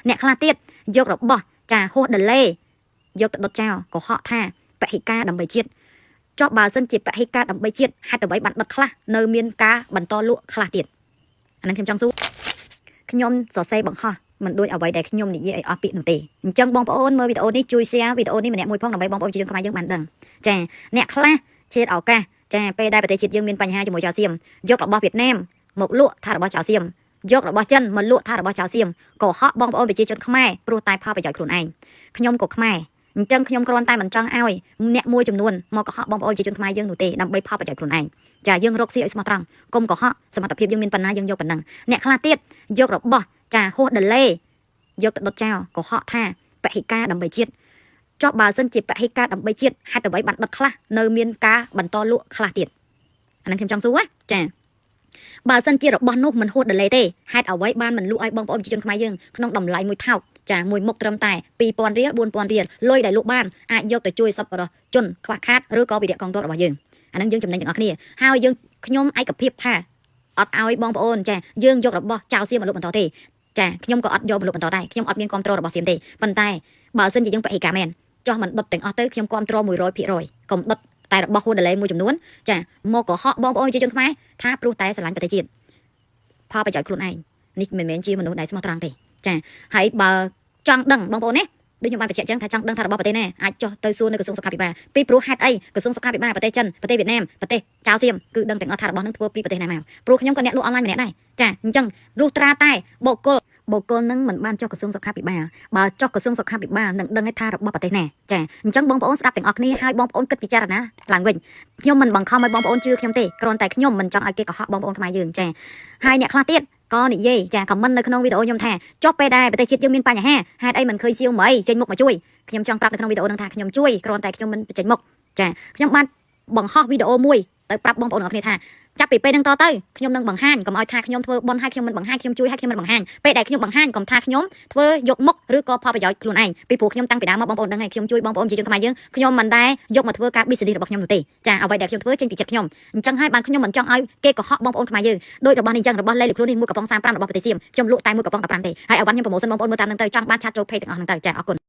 nè khla tiết dọc rồi bỏ trà hô đần lê dọc đột trào của họ tha vậy ca đầm bầy chiết cho bà dân chỉ vậy ca đầm bầy chiết hai tờ bảy bạn bật khla nơi miên ca bẩn to lụa khla tiết anh em thêm trong số nhom giỏ xe bằng ho mình đôi ở vậy để nhom như vậy ở bị nổi tì chân bong ôn mơ video đi chui xe video đi mà nè mùi phong đồng bay bong ôn chỉ không ai dương bản đằng trà nè khla chết ở ca trà pe đai bờ tây chiết dương miên bành hai cho mùi chào xiêm dọc bò Việt Nam một lụa tha bò chào xiêm dọc bò chân mình lụa tha bò chào xiêm cổ họ bong ôn bị chia chân khmai pro tai phaไปจ่อยខ្លួនឯងខ្ញុំក៏ខ្មែរអញ្ចឹងខ្ញុំគ្រាន់តែមិនចង់ឲ្យអ្នកមួយចំនួនមកកុហកបងប្អូនជាជនខ្មែរយើងនោះទេដើម្បីផលប្រយោជន៍ខ្លួនឯងចាយើងរកស៊ីឲ្យស្មោះត្រង់កុំកុហកសមត្ថភាពយើងមានប៉ុណ្ណាយើងយកប៉ុណ្ណឹងអ្នកខ្លះទៀតយករបស់ចាហួសដលេយកទៅដុតចោលកុហកថាបហិការដើម្បីជាតិចុះបើសិនជាបហិការដើម្បីជាតិហេតុអ្វីបានដុតខ្លះនៅមានការបន្តលក់ខ្លះទៀតអានឹងខ្ញុំចង់សួរចាបើសិនជារបស់នោះមិនហួសដលេទេហេតុអ្វីបានមិនលក់ឲ្យបងប្អូនជាជនខ្មែរយើងក្នុងតម្លៃមួយថោកចាមួយមុខត្រឹមតែ2000រៀល4000រៀលលុយដែលលោកបានអាចយកទៅជួយសប្បុរសជនខ្វះខាតឬក៏វិរៈកងទ័ពរបស់យើងអានឹងយើងចំណេញទាំងអស់គ្នាហើយយើងខ្ញុំឯកភាពថាអត់ឲ្យបងប្អូនចាយើងយករបស់ចៅសៀមមកលក់បន្តទេចាខ្ញុំក៏អត់យកមកលក់បន្តដែរខ្ញុំអត់មានគ្រប់គ្រងរបស់សៀមទេប៉ុន្តែបើសិនជាយើងបរិការមែនចោះមិនដុតទាំងអស់ទៅខ្ញុំគ្រប់គ្រង 100% កុំដុតតែរបស់ហួសដលេមួយចំនួនចាមកកុហកបងប្អូនជាជនខ្មែរថាព្រោះតែស្រឡាញ់ប្រទេសជាតិផលប្រយោជន៍ខ្លួនឯងនេះមិនមែនជាមនុស្សដែលស្មោះត្រង់ទេចាហើយបើចង់ដឹងបងប្អូនណាដូចខ្ញុំបានបញ្ជាក់ចឹងថាចង់ដឹងថារបស់ប្រទេសណាអាចចុះទៅសួរនៅក្រសួងសុខាភិបាលពីព្រោះហេតុអីក្រសួងសុខាភិបាលប្រទេសចិនប្រទេសវៀតណាមប្រទេសចៅសៀមគឺដឹងទាំងអស់ថារបស់នឹងធ្វើពីប្រទេសណាមកព្រោះខ្ញុំក៏អ្នកលក់អនឡាញម្នាក់ដែរចាអញ្ចឹងរស់ត្រាតែបុគ្គលនឹងមិនបានចុះក្រសួងសុខាភិបាលបើចុះក្រសួងសុខាភិបាលនឹងដឹងថារបស់ប្រទេសណាចាអញ្ចឹងបងប្អូនស្ដាប់ទាំងអស់គ្នាហើយបងប្អូនគិតពិចារណាឡើងវិញខ្ញុំមិនបង្ខំឲ្យបងប្អូនជឿខ្ញុំទេគ្រាន់តែខ្ញុំមិនចង់ឲ្យគេកុហកបងប្អូនខ្មែរយើងចាហើយអ្នកខ្លះទៀតក៏និយាយចាខមមិននៅក្នុងវីដេអូខ្ញុំថាចុះពេលដែរប្រទេសជាតិយើងមានបញ្ហាហេតុអីមិនឃើញសៀវមីចេញមុខមកជួយខ្ញុំចង់ប្រាប់នៅក្នុងវីដេអូនឹងថាខ្ញុំជួយគ្រាន់តែខ្ញុំមិនចេញមុខចាខ្ញុំបានបង្ហោះវីដេអូមួយទៅប្រាប់បងប្អូនអរគ្នាថាចាប់ពីពេលហ្នឹងតទៅខ្ញុំនឹងបង្ហាញកុំឲ្យថាខ្ញុំធ្វើបន់ឲ្យខ្ញុំមិនបង្ហាញខ្ញុំជួយឲ្យខ្ញុំមិនបង្ហាញពេលដែលខ្ញុំបង្ហាញកុំថាខ្ញុំធ្វើយកមុខឬក៏ផលប្រយោជន៍ខ្លួនឯងពីព្រោះខ្ញុំតាំងពីដើមមកបងប្អូនដឹងហើយខ្ញុំជួយបងប្អូនជាជនខ្មែរយើងខ្ញុំមិនដែរយកមកធ្វើការ business របស់ខ្ញុំនោះទេចាអ្វីដែលខ្ញុំធ្វើចេញពីចិត្តខ្ញុំអញ្ចឹងហើយបានខ្ញុំមិនចង់ឲ្យគេកុហកបងប្អូនខ្មែរយើងដោយរបស់នេះអញ្ចឹងរបស់លេខខ្លួននេះមួយកប៉ុង35របស់ប្រទេសសៀមខ្ញុំលក់តែមួយកប៉ុង15ទេហើយឲ្យបានខ្ញុំប្រម៉ូសិនបងប្អូនមើលតាមហ្នឹងទៅចង់បានឆាតចូល page ទាំងអស់ហ្នឹងទៅចាអរគុណ